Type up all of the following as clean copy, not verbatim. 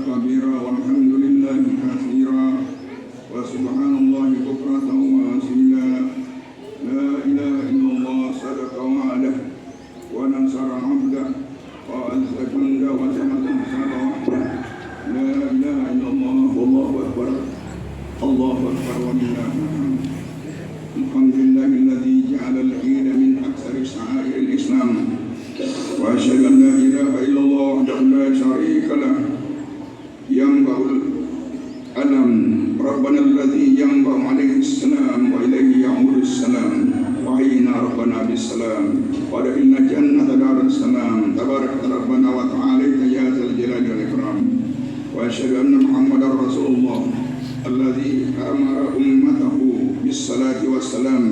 كبيرا والحمد لله كثيرا وسبحان الله بكرة وأصيلا لا إله إلا الله صدق وعده ونصر عبده وأعز جنده وجمد أحسابه وحده لا إله إلا الله والله أكبر الله أكبر ولله الحمد الحمد لله الذي جعل العيد من أكثر شعائر الإسلام وأشهد أن لا إله إلا الله وحده لا شريك له ينبع الألم ربنا الذي ينبع عليه السلام وإليه يعود السلام وحينا ربنا بالسلام ودخلنا جنة دار السلام تبارك ربنا وتعالى يا ذا الجلال والإكرام وأشهد أن محمدا رسول الله الذي أمر أمته بالصلاة والسلام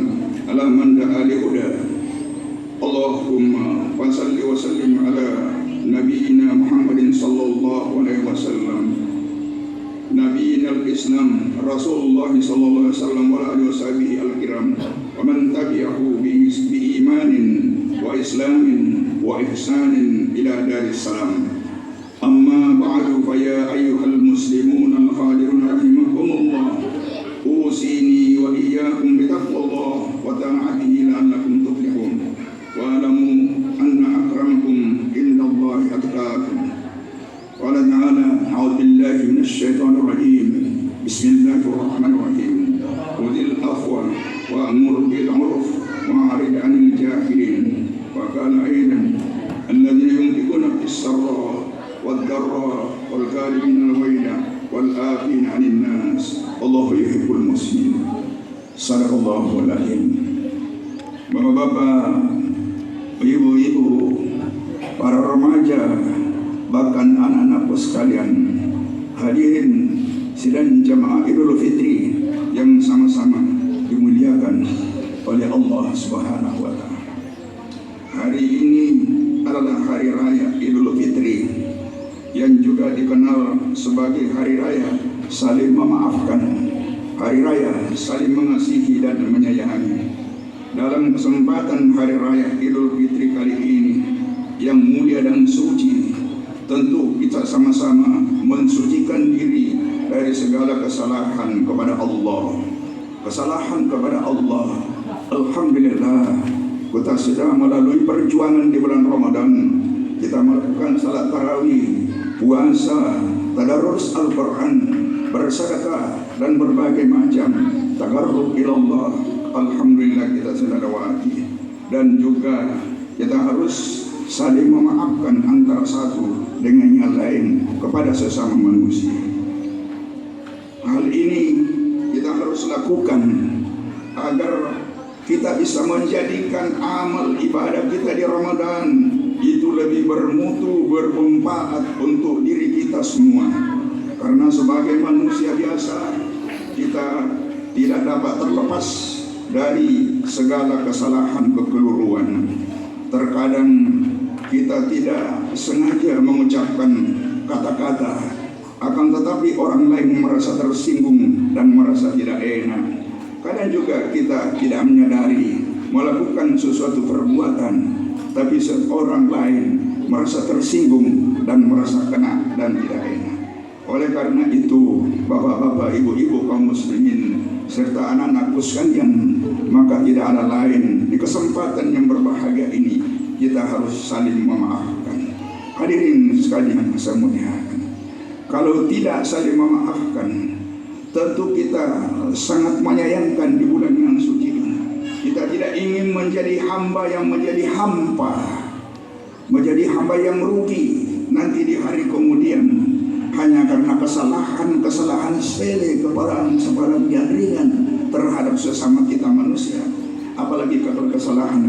على من دعا لهدى اللهم صل وسلم على نبينا محمد صلى الله عليه وسلم نبينا الإسلام رسول الله صلى الله عليه وسلم وعلى آله وصحبه الكرام ومن تبعه بإيمان وإسلام وإحسان إلى دار السلام أما بعد فيا أيها المسلمون الحاضرون رحمكم الله أوصيني وإياكم بتقوى الله وطاعته لعلكم تفلحون واعلموا أن أكرمكم عند الله أتقاكم قال تعالى أعوذ بالله من الشيطان الرجيم بسم الله الرحمن الرحيم خذ العفو وأمر بالعرف وأعرض عن الجاهلين وقال أيضا الذين ينفقون في السراء والضراء والكاظمين الغيظ والعافين عن الناس والله يحب المحسنين Sadaqallahul Azim. Bapak-bapak, ibu-ibu, para remaja, bahkan anak-anakku sekalian, hadirin sidang jamaah Idul Fitri yang sama-sama dimuliakan oleh Allah Subhanahu wa taala. Hari ini adalah hari raya Idul Fitri yang juga dikenal sebagai hari raya saling memaafkan, hari raya saling mengasihi dan menyayangi. Dalam kesempatan hari raya Idul Fitri kali ini yang mulia dan suci, tentu kita sama-sama mensucikan diri dari segala kesalahan kepada Allah. Kesalahan kepada Allah. Alhamdulillah, kita sudah melalui perjuangan di bulan Ramadan. Kita melakukan salat tarawih, puasa, tadarus Al-Quran, bersedekah dan berbagai macam taqarrub ilallah. Alhamdulillah kita sudah lewati. Dan juga kita harus saling memaafkan antara satu dengan yang lain kepada sesama manusia. Hal ini kita harus lakukan agar kita bisa menjadikan amal ibadah kita di Ramadan itu lebih bermutu, bermanfaat untuk diri kita semua. Karena sebagai manusia biasa, kita tidak dapat terlepas dari segala kesalahan kekeliruan. Terkadang kita tidak sengaja mengucapkan kata-kata, akan tetapi orang lain merasa tersinggung dan merasa tidak enak. Kadang juga kita tidak menyadari melakukan sesuatu perbuatan, tapi seorang lain merasa tersinggung dan merasa kena dan tidak enak. Oleh karena itu, bapak-bapak, ibu-ibu, kaum muslimin, serta anak-anakku sekalian, maka tidak ada lain di kesempatan yang berbahagia ini kita harus saling memaafkan. Hadirin sekalian saya muliakan, kalau tidak saling memaafkan, tentu kita sangat menyayangkan di bulan yang suci ini. Kita tidak ingin menjadi hamba yang menjadi hampa, menjadi hamba yang rugi nanti di hari kemudian hanya karena kesalahan sepele, kesalahan yang ringan terhadap sesama kita manusia. Apalagi kalau kesalahan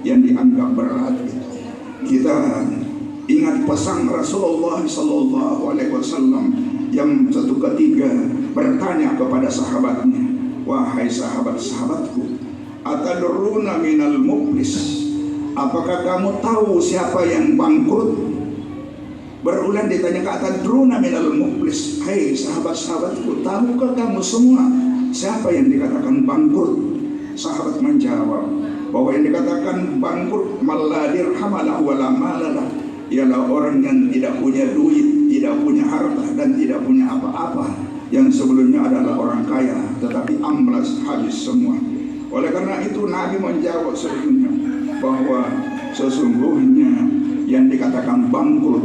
yang dianggap berat. Kita ingat pesan Rasulullah Sallallahu Alaihi Wasallam yang satu ketika bertanya kepada sahabatnya, wahai sahabat-sahabatku, atadruna minal muflis, apakah kamu tahu siapa yang bangkrut? Berulang ditanya, atadruna minal muflis, hai sahabat-sahabatku, tahukah kamu semua siapa yang dikatakan bangkrut? Sahabat menjawab bahwa yang dikatakan bangkrut, man la dirham lahu wa la mal lahu, ialah orang yang tidak punya duit, tidak punya harta, dan tidak punya apa-apa, yang sebelumnya adalah orang kaya tetapi amblas habis semua. Oleh karena itu Nabi menjawab sesungguhnya bahwa sesungguhnya yang dikatakan bangkrut,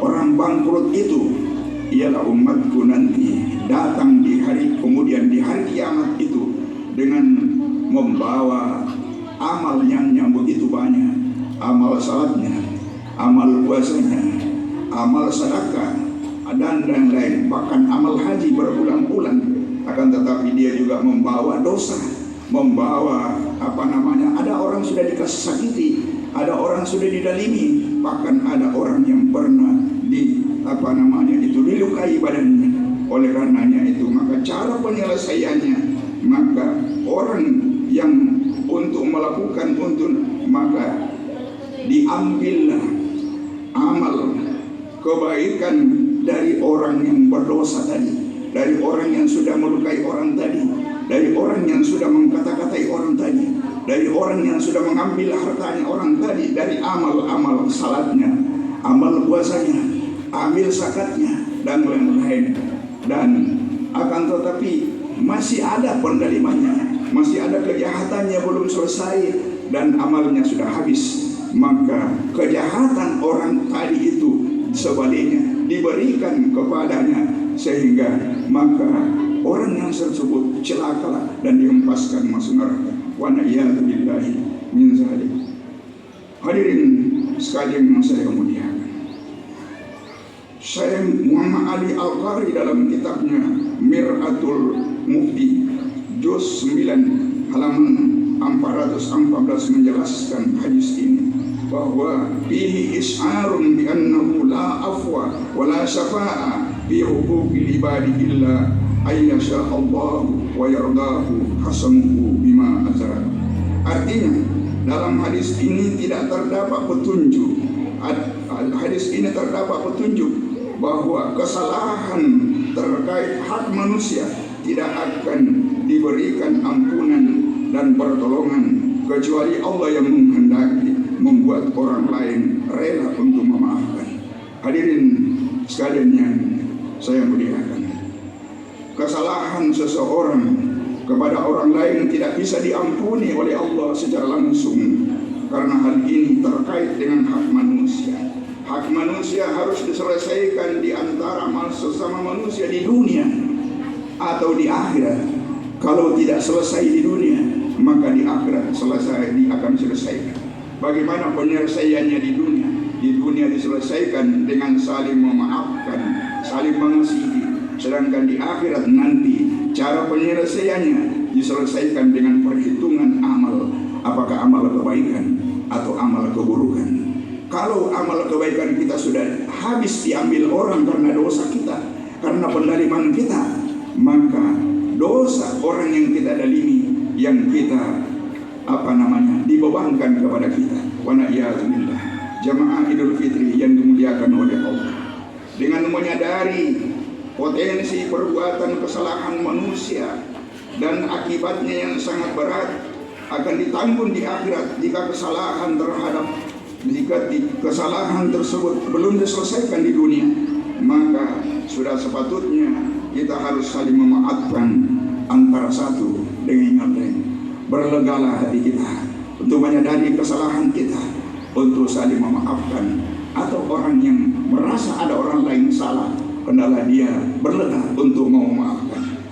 orang bangkrut itu ialah umatku nanti datang di hari kemudian di hari kiamat itu dengan membawa amal yang begitu banyak, amal salatnya, amal puasanya, amal sedekah, dan lain-lain, bahkan amal haji berbulan-bulan. Akan tetapi dia juga membawa dosa, membawa ada orang sudah disakiti, ada orang sudah didalimi, bahkan ada orang yang pernah dilukai badannya. Oleh karenanya itu maka cara penyelesaiannya, maka orang yang untuk melakukan maka diambillah amal kebaikan dari orang yang berdosa tadi, dari orang yang sudah melukai orang tadi, dari orang yang sudah mengkata-katai orang tadi, dari orang yang sudah mengambil hartanya orang tadi, dari amal-amal salatnya, amal puasanya, ambil zakatnya, dan lain-lain. Dan akan tetapi masih ada pendalimannya, masih ada kejahatannya belum selesai, dan amalnya sudah habis. Maka kejahatan orang tadi itu sebaliknya diberikan kepadanya, sehingga maka orang yang tersebut celaka dan dihempaskan masuk neraka. Wa na'iyatubillahi min zalik. Hadirin sekalian yang saya muliakan, Syekh Muhammad Ali Al-Qari dalam kitabnya Mir'atul Mufti juz 9 halaman 414 menjelaskan hadis ini bahwa fihi is'arun bi annahu la afwa wa la syafa'a fi huquqil ibadi illa ayyasha Allah wa yardahu hasamuhu bima azara. Artinya dalam hadis ini tidak terdapat petunjuk, hadis ini terdapat petunjuk bahwa kesalahan terkait hak manusia tidak akan diberikan ampunan dan pertolongan kecuali Allah yang menghendaki membuat orang lain rela untuk memaafkan. Hadirin sekalian yang saya muliakan, kesalahan seseorang kepada orang lain tidak bisa diampuni oleh Allah secara langsung, karena hal ini terkait dengan hak manusia. Hak manusia harus diselesaikan di antara sesama manusia di dunia atau di akhirat. Kalau tidak selesai di dunia, maka di akhirat akan selesaikan. Bagaimana penyelesaiannya di dunia? Di dunia diselesaikan dengan saling memaafkan, saling mengasihi. Sedangkan di akhirat nanti cara penyelesaiannya diselesaikan dengan perhitungan amal, apakah amal kebaikan atau amal keburukan. Kalau amal kebaikan kita sudah habis diambil orang karena dosa kita, karena pendaliman kita, maka dosa orang yang kita dalimi, yang kita dibebankan kepada kita. Wa na'iyatubillah. Jamaah Idul Fitri yang dimuliakan oleh Allah, dengan menyadari potensi perbuatan kesalahan manusia dan akibatnya yang sangat berat akan ditanggung di akhirat jika kesalahan tersebut belum diselesaikan di dunia, maka sudah sepatutnya kita harus saling memaafkan antara satu dengan yang lain. Berlegalah hati kita untuk menyadari kesalahan kita, untuk saling memaafkan. Atau orang yang merasa ada orang lain salah, hendaklah dia berlegah untuk mau memaafkan.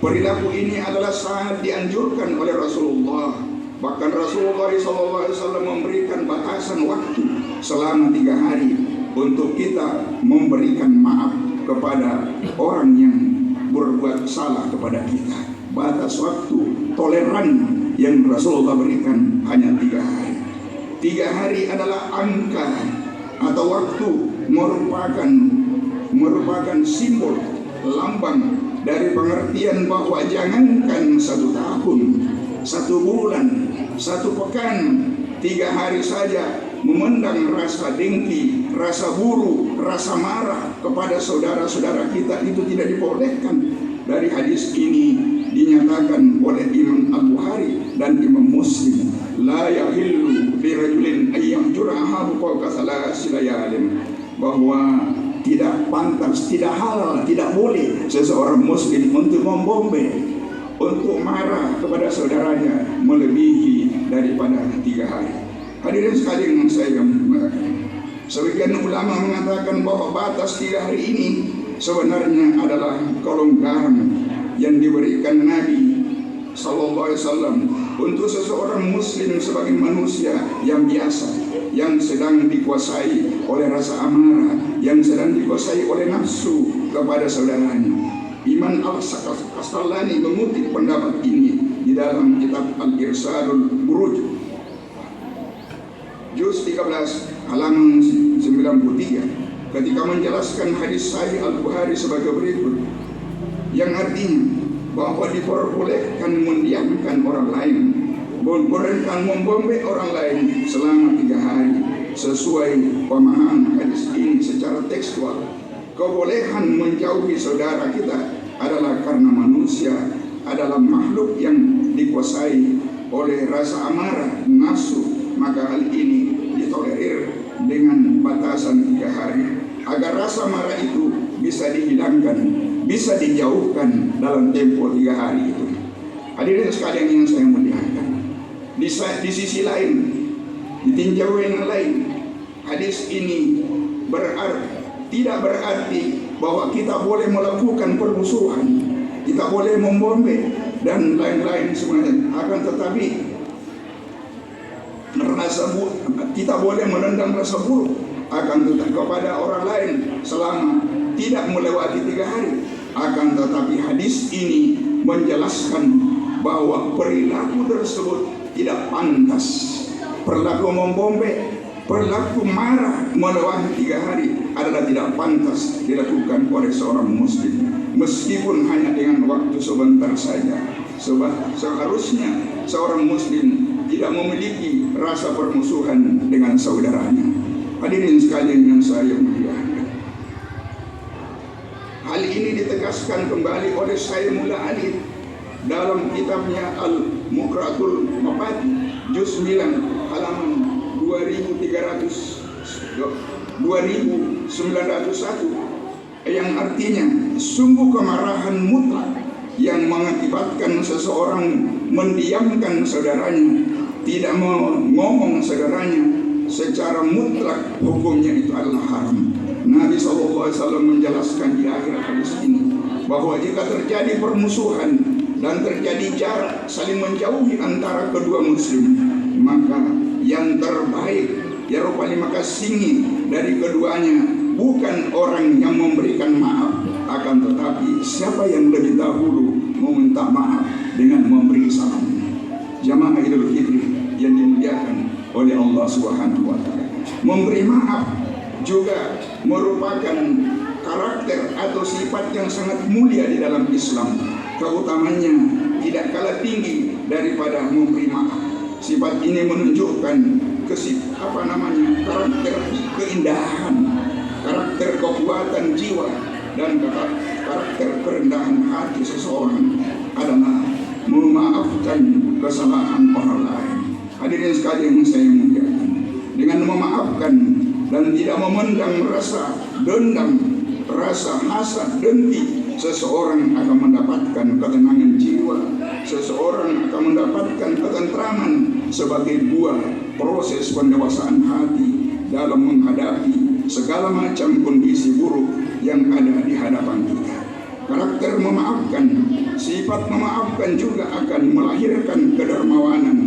Perilaku ini adalah sangat dianjurkan oleh Rasulullah. Bahkan Rasulullah SAW memberikan batasan waktu selama 3 hari untuk kita memberikan maaf kepada orang yang berbuat salah kepada kita. Batas waktu toleran yang Rasulullah berikan hanya 3 hari. 3 hari adalah angka atau waktu merupakan simbol lambang dari pengertian bahwa jangankan 1 tahun, 1 bulan, 1 pekan, 3 hari saja memendam rasa dengki, rasa buruk, rasa marah kepada saudara-saudara kita itu tidak dibolehkan. Dari hadis ini dinyatakan oleh Imam Al-Bukhari dan Imam Muslim, la yahillu li lirajulin ayyam jurahahu fawqa thalathi layalin, bahwa tidak pantas, tidak halal, tidak boleh seseorang muslim untuk membombe, untuk marah kepada saudaranya melebihi daripada 3 hari. Hadirin sekalian yang saya muliakan, sebagian ulama mengatakan bahwa batas 3 hari ini sebenarnya adalah kelonggaran yang diberikan Nabi Sallallahu Alaihi Wasallam untuk seseorang muslim sebagai manusia yang biasa, yang sedang dikuasai oleh rasa amarah, yang sedang dikuasai oleh nafsu kepada saudaranya. Imam Al-Qastallani mengutip pendapat ini di dalam kitab Al-Irsalul Buruj juz 13 halaman 93 ketika menjelaskan hadis Sahih Al-Bukhari sebagai berikut, yang artinya bahwa diperbolehkan mendiamkan orang lain, diperbolehkan membombe orang lain selama 3 hari sesuai pemahaman hadis ini secara tekstual. Kebolehan menjauhi saudara kita adalah karena manusia adalah makhluk yang dikuasai oleh rasa amarah, nafsu, maka hal ini ditolerir dengan batasan 3 hari agar rasa marah itu bisa dihilangkan, bisa dijauhkan dalam tempo 3 hari itu. Hadirin sekalian yang saya muliakan, di sisi lain, di tinjau yang lain, hadis ini tidak berarti bahwa kita boleh melakukan permusuhan, kita boleh membombe dan lain-lain semuanya. Akan tetapi kita boleh menendang rasa buruk akan tetapi kepada orang lain selama tidak melewati 3 hari. Akan tetapi hadis ini menjelaskan bahwa perilaku tersebut tidak pantas. Perilaku membombe, perilaku marah melewati 3 hari adalah tidak pantas dilakukan oleh seorang muslim, meskipun hanya dengan waktu sebentar saja. Sebab seharusnya seorang muslim tidak memiliki rasa permusuhan dengan saudaranya. Hadirin sekalian yang saya muliakan, hal ini ditegaskan kembali oleh Syekh Mullah Ali dalam kitabnya Al-Mukratul Mafati juz 9 halaman 2901, yang artinya sungguh kemarahan mutlak yang mengakibatkan seseorang mendiamkan saudaranya, tidak ngomong saudaranya secara mutlak, hukumnya itu adalah haram. Nabi SAW menjelaskan di akhir hadis ini bahwa jika terjadi permusuhan dan terjadi jarak saling menjauhi antara kedua muslim, maka yang terbaik ya rupanya maka singi dari keduanya bukan orang yang memberikan maaf, akan tetapi siapa yang lebih dahulu meminta maaf dengan memberi salam. Jamaah Idul Fitri yang dimuliakan oleh Allah Subhanahu wa Ta'ala, memberi maaf juga merupakan karakter atau sifat yang sangat mulia di dalam Islam. Keutamannya tidak kalah tinggi daripada memberi maaf. Sifat ini menunjukkan karakter keindahan, karakter kekuatan jiwa, dan karakter kerendahan hati seseorang adalah memaafkan kesalahan orang lain. Hadirin sekalian yang saya muliakan, dengan memaafkan dan tidak memendam rasa dendam, rasa hasad, dengki, seseorang akan mendapatkan ketenangan jiwa, seseorang akan mendapatkan ketentraman sebagai buah proses pendewasaan hati dalam menghadapi segala macam kondisi buruk yang ada di hadapan kita. Karakter memaafkan, sifat memaafkan juga akan melahirkan kedermawanan,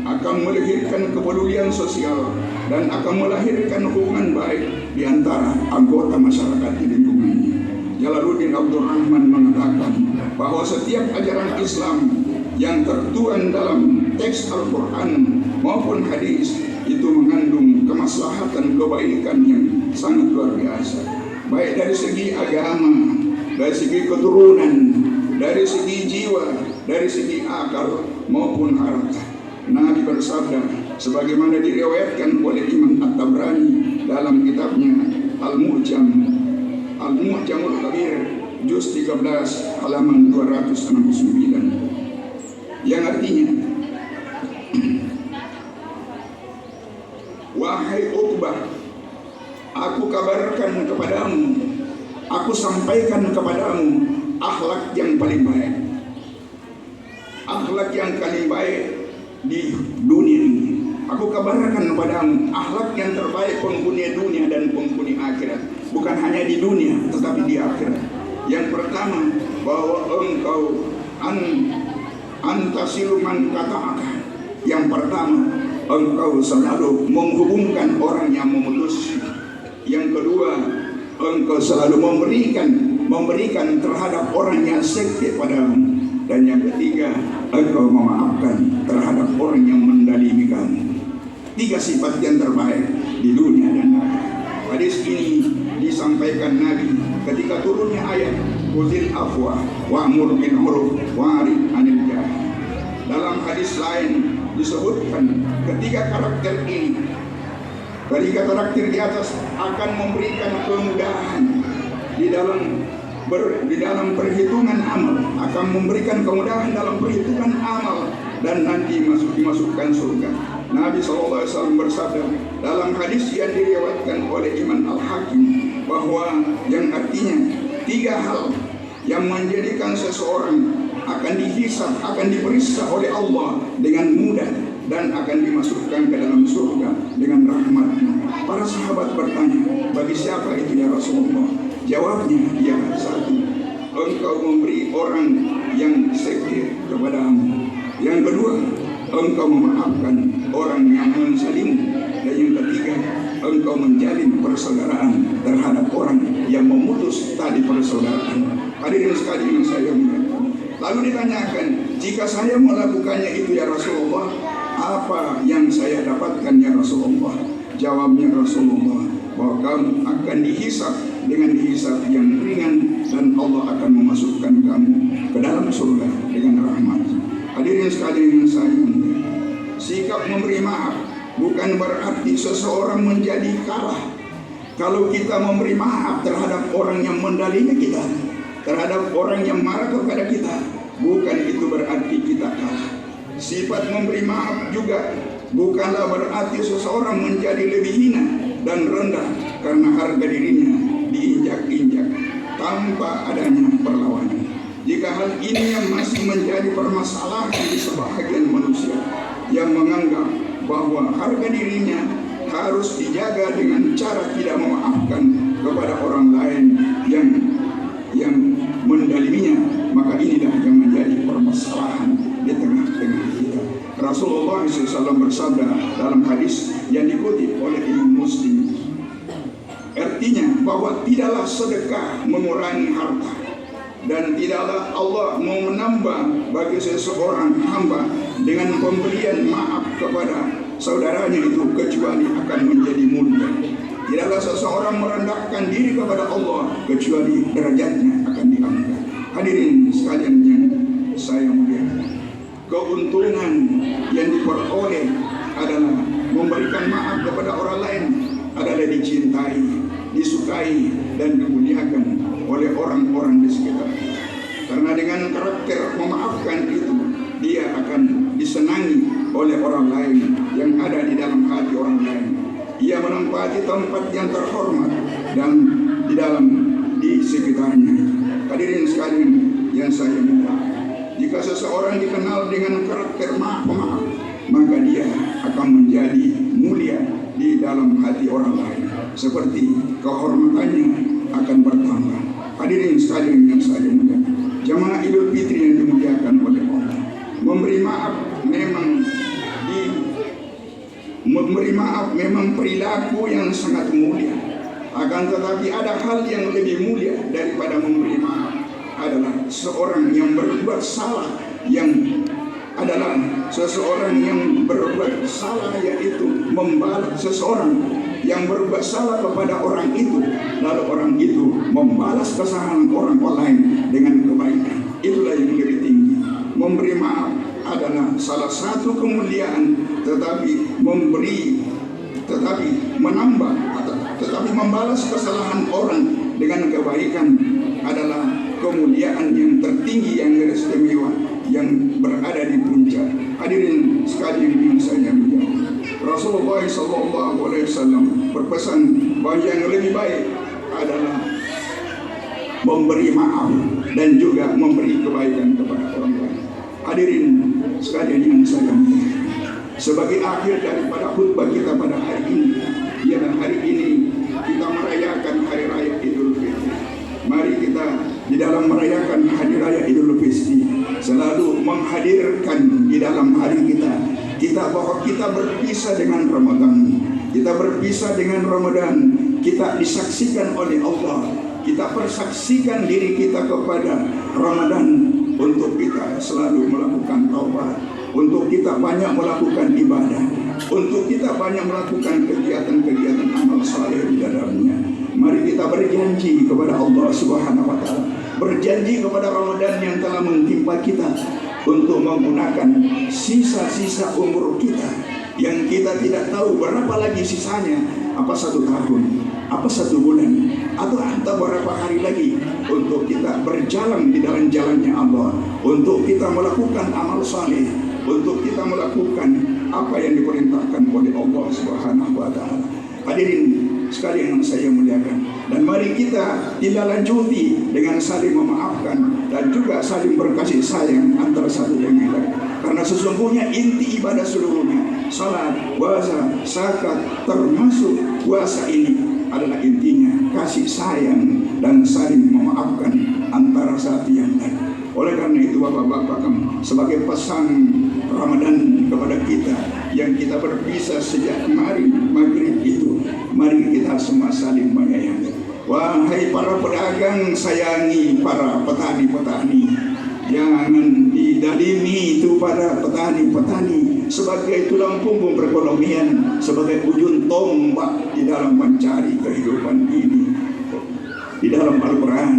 akan melahirkan kepedulian sosial, dan akan melahirkan hubungan baik di antara anggota masyarakat di lingkungannya. Jalaluddin Abdul Rahman mengatakan bahwa setiap ajaran Islam yang tertuang dalam teks Al-Quran maupun hadis itu mengandung kemaslahatan kebaikan yang sangat luar biasa, baik dari segi agama, dari segi keturunan, dari segi jiwa, dari segi akal maupun harta. Nabi bersabda sebagaimana diriwayatkan oleh Imam At-Tabrani dalam kitabnya Al-Mu'jamul Kabir juz 13 halaman 269, yang artinya wahai Uqbah, aku kabarkan kepadamu, aku sampaikan kepadamu akhlak yang paling baik, akhlak yang paling baik di dunia ini. Aku kabarkan kepadamu akhlak yang terbaik penghuni dunia dan penghuni akhirat. Bukan hanya di dunia, tetapi di akhirat. Yang pertama, bahwa engkau antasilu man kata'aka. Yang pertama, engkau selalu menghubungkan orang yang memutus. Yang kedua, engkau selalu memberikan terhadap orang yang sakit padamu. Dan yang ketiga, engkau memaafkan terhadap orang yang mendalimi kamu. 3 sifat yang terbaik di dunia dan akhirat. Hadis ini disampaikan Nabi ketika turunnya ayat Khudhil afwa wa'mur bil 'urf wa'rid 'anil jahil. Dalam hadis lain disebutkan ketika karakter di atas akan memberikan kemudahan di dalam perhitungan amal, akan memberikan kemudahan dalam perhitungan amal dan nanti dimasukkan surga. Nabi SAW bersabda dalam hadis yang diriwayatkan oleh Imam Al-Hakim bahwa yang artinya 3 hal yang menjadikan seseorang akan dihisab, akan diperiksa oleh Allah dengan mudah dan akan dimasukkan ke dalam surga dengan rahmat-Nya. Para sahabat bertanya, bagi siapa itu ya Rasulullah? Jawabnya, ya 1, engkau memberi orang yang sakit kepadamu. Yang kedua, engkau memaafkan orang yang menzalimi. Dan yang ketiga, engkau menjalin persaudaraan terhadap orang yang memutus tali persaudaraan. Hadirin sekalian saya muliakan. Lalu ditanyakan, jika saya melakukannya itu ya Rasulullah, apa yang saya dapatkan ya Rasulullah? Jawabnya Rasulullah, bahwa kamu akan dihisab dengan hisab yang ringan dan Allah akan memasukkan kamu ke dalam surga dengan rahmat. Hadirin sekalian yang saya muliakan, sikap memberi maaf bukan berarti seseorang menjadi kalah. Kalau kita memberi maaf terhadap orang yang mendalimi kita, terhadap orang yang marah kepada kita, bukan itu berarti kita kalah. Sifat memberi maaf juga bukanlah berarti seseorang menjadi lebih hina dan rendah karena harga dirinya diinjak-injak tanpa adanya perlawanan. Jika hal ini yang masih menjadi permasalahan di sebagian manusia yang menganggap bahwa harga dirinya harus dijaga dengan cara tidak memaafkan kepada orang lain yang mendaliminya, maka inilah yang menjadi permasalahan di tengah-tengah kita. Rasulullah SAW bersabda dalam hadis yang dikutip oleh Imam Muslim, artinya bahwa tidaklah sedekah mengurangi harta, dan tidaklah Allah mau menambah bagi seseorang hamba dengan pemberian maaf kepada saudaranya itu kecuali akan menjadi mulia. Tidaklah seseorang merendahkan diri kepada Allah kecuali derajatnya akan diangkat. Hadirin sekalian yang saya muliakan, keuntungan yang diperoleh adalah memberikan maaf kepada orang lain adalah dicintai, disukai dan dimuliakan oleh orang-orang di sekitar. Karena dengan karakter memaafkan itu, dia akan disenangi oleh orang lain yang ada di dalam hati orang lain. Ia menempati tempat yang terhormat dan di sekitarnya. Hadirin sekalian yang saya muliakan, jika seseorang dikenal dengan karakter pemaaf, maka dia akan menjadi mulia di dalam hati orang lain, seperti kehormatannya akan bertambah. Hadirin sekalian yang saya muliakan, jamaah Idul Fitri yang dimuliakan oleh Allah, memberi maaf memang perilaku yang sangat mulia. Akan tetapi ada hal yang lebih mulia daripada memberi maaf, adalah seseorang yang berbuat salah, yaitu membalas seseorang yang berbuat salah kepada orang itu, lalu orang itu membalas kesalahan orang lain dengan kebaikan. Itulah yang lebih tinggi. Memberi maaf adalah salah satu kemuliaan, tetapi membalas kesalahan orang dengan kebaikan adalah kemuliaan yang tertinggi, yang istimewa, yang berada di puncak. Hadirin sekalian yang saya muliakan, Rasulullah SAW berpesan bahwa yang lebih baik adalah memberi maaf dan juga memberi kebaikan kepada orang lain. Hadirin sekalian yang saya muliakan, sebagai akhir daripada khutbah kita pada hari ini, ialah hari ini kita merayakan hari raya Idul Fitri. Mari kita di dalam merayakan hari raya Idul Fitri selalu menghadirkan di dalam hari kita bahwa kita berpisah dengan Ramadan. Kita berpisah dengan Ramadan. Kita disaksikan oleh Allah. Kita persaksikan diri kita kepada Ramadan untuk kita selalu melakukan taubat, untuk kita banyak melakukan ibadah, untuk kita banyak melakukan kegiatan-kegiatan amal saleh di dalamnya. Mari kita berjanji kepada Allah Subhanahu wa taala, berjanji kepada Ramadan yang telah menimpa kita untuk menggunakan sisa-sisa umur kita yang kita tidak tahu berapa lagi sisanya, apa 1 tahun, apa 1 bulan, atau entah berapa hari lagi, untuk kita berjalan di dalam jalannya Allah, untuk kita melakukan amal saleh, untuk kita melakukan apa yang diperintahkan oleh Allah Subhanahu wa taala. Hadirin sekalian yang saya muliakan, dan mari kita tindak-lanjuti dengan saling memaafkan dan juga saling berkasih sayang antara satu dengan lain. Karena sesungguhnya inti ibadah seluruhnya, salat, puasa, zakat, termasuk puasa ini adalah intinya kasih sayang dan saling memaafkan antara satu yang lain. Oleh karena itu Bapak-bapak, sebagai pesan Ramadan kepada kita yang kita berpisah sejak kemarin maghrib itu, mari kita semua saling menyayangi. Wahai para pedagang, sayangi para petani-petani. Jangan didalimi itu para petani-petani sebagai tulang punggung perekonomian, sebagai ujung tombak di dalam mencari kehidupan ini. Di dalam Al-Quran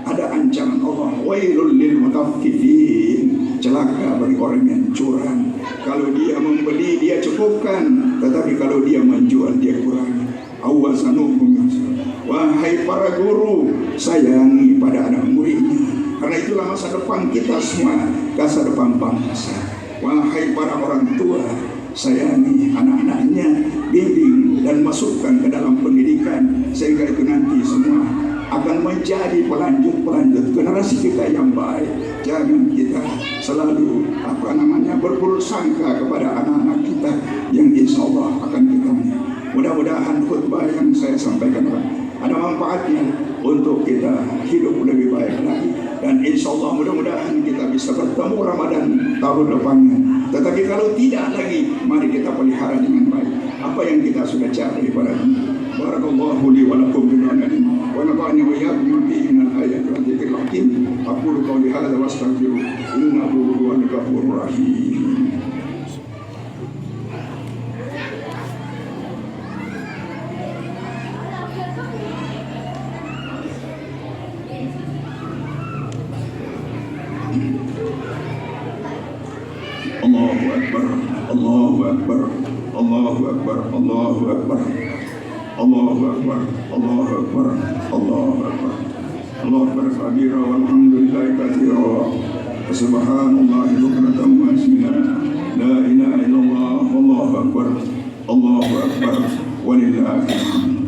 ada ancaman Allah, wailul lil mutaffifin, celaka bagi orang yang curang. Kalau dia membeli dia cukupkan, tetapi kalau dia menjual dia kurangi. Awasanukum. Wahai para guru, sayangi pada anak muridnya, karena itulah masa depan kita semua, masa depan bangsa. Wahai para orang tua, sayangi anak-anaknya, bimbing dan masukkan ke dalam pendidikan, sehingga itu nanti semua akan menjadi pelanjut generasi kita yang baik. Jangan kita selalu berburuk sangka kepada anak-anak kita yang insya Allah akan kita. Mudah-mudahan khutbah yang saya sampaikan ada manfaatnya untuk kita hidup lebih baik lagi, dan insya Allah mudah-mudahan kita bisa bertemu Ramadan tahun depannya. Tetapi kalau tidak lagi, mari kita pelihara dengan baik apa yang kita sudah cari pada ini. Barakallahu li wa lakum bil alamin wa nafa'ani wa iyyakum bi ayati wa dzikril hakim. Aqulu qawli hadza wa astaghfiru innahu huwal ghafurur rahim. Allahu Akbar, Allahu Akbar, Allahu Akbar, Allahu Akbar, Allahu Akbar, Allahu Akbar, Allahu Akbar, Allahu Akbar kabira walhamdulillahi katsira wa subhanallahi bukratan wa asila, la ilaha illallah, Allahu Akbar, Allahu Akbar, walillahil hamd.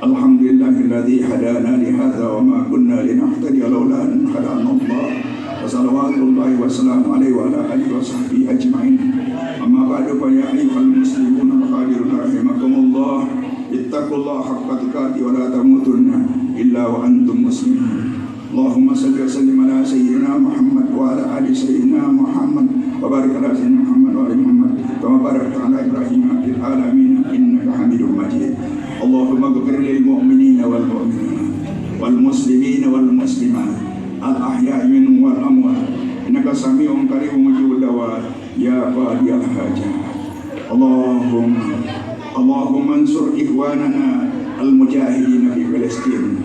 Alhamdulillahilladzi hadana li hadza wa ma kunna linahtadiya laula an hadana Allah. Wassalawatullahi wassalamu alaihi wa ala alihi wa sahbihi ajma'in. Amma ba'du fa ya ayyuhal muslimun al-hadirun rahimakumullah, ittaqullaha haqqa tuqatih wa la tamutunna illa wa antum muslimun. Allahumma salli wa sallim ala sayyidina Muhammad wa ala ali sayyidina Muhammad wa barik ala sayyidina Muhammad wa ali Muhammad kama barakta ala Ibrahim fil alamin innaka Hamidum Majid. Allahumma ighfir lil mu'minina wal mu'minat wal muslimina wal muslimat al-ahya'i minhum wal amwat innaka sami'un qaribun mujibud da'wat ya qadiyal hajat. Allahumma ansur ikhwanana al-mujahidin fi Palestin.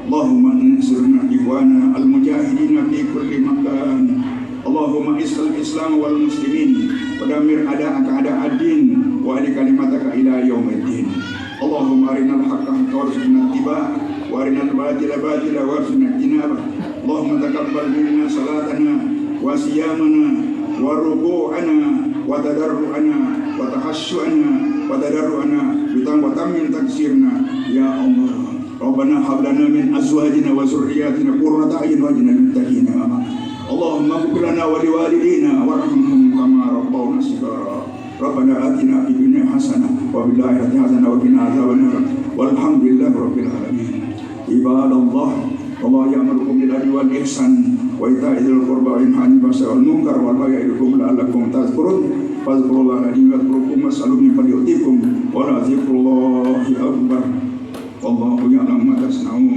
Allahumma ansurna ikhwanana al-mujahidin fi kulli makan. Allahumma isal islam wal muslimin wa damir a'da'aka a'da'ad-din wa ali kalimataka ila yaumiddin. Allahumma arinal haqqa haqqan warzuqna ittiba'ah wa arinal batila batila warzuqna ijtinabah. Allahumma taqabbal minna salatana wa siyamana wa ruku'ana wa tadarru'ana wa tahassu'ana wa tadarru'ana wa tammin taksirna ya Allah. Rabbana hab lana min azwajina wa zurriyyatina qurrata a'yun waj'alna lil muttaqina imama. Allahumma ighfir lana wa liwalidina warhamhum kama rabbawna shighara. Rabbana atina fid dunya hasanah wa fil akhirati hasanah wa qina adzabannar. Walhamdulillahi rabbil alamin. Ibadallah, Allah ya'murukum bil adli wal ihsan wa ita'i dzil qurba wa yanha 'anil fahsya'i wal munkar wal baghi ya'idukum la'allakum tadhkurun. Fadhkurullaha yadhkurkum was'aluhu min fadlihi yu'tikum wa la dzikrullahi akbar. Wallahu ya'lamu ma tasna'un.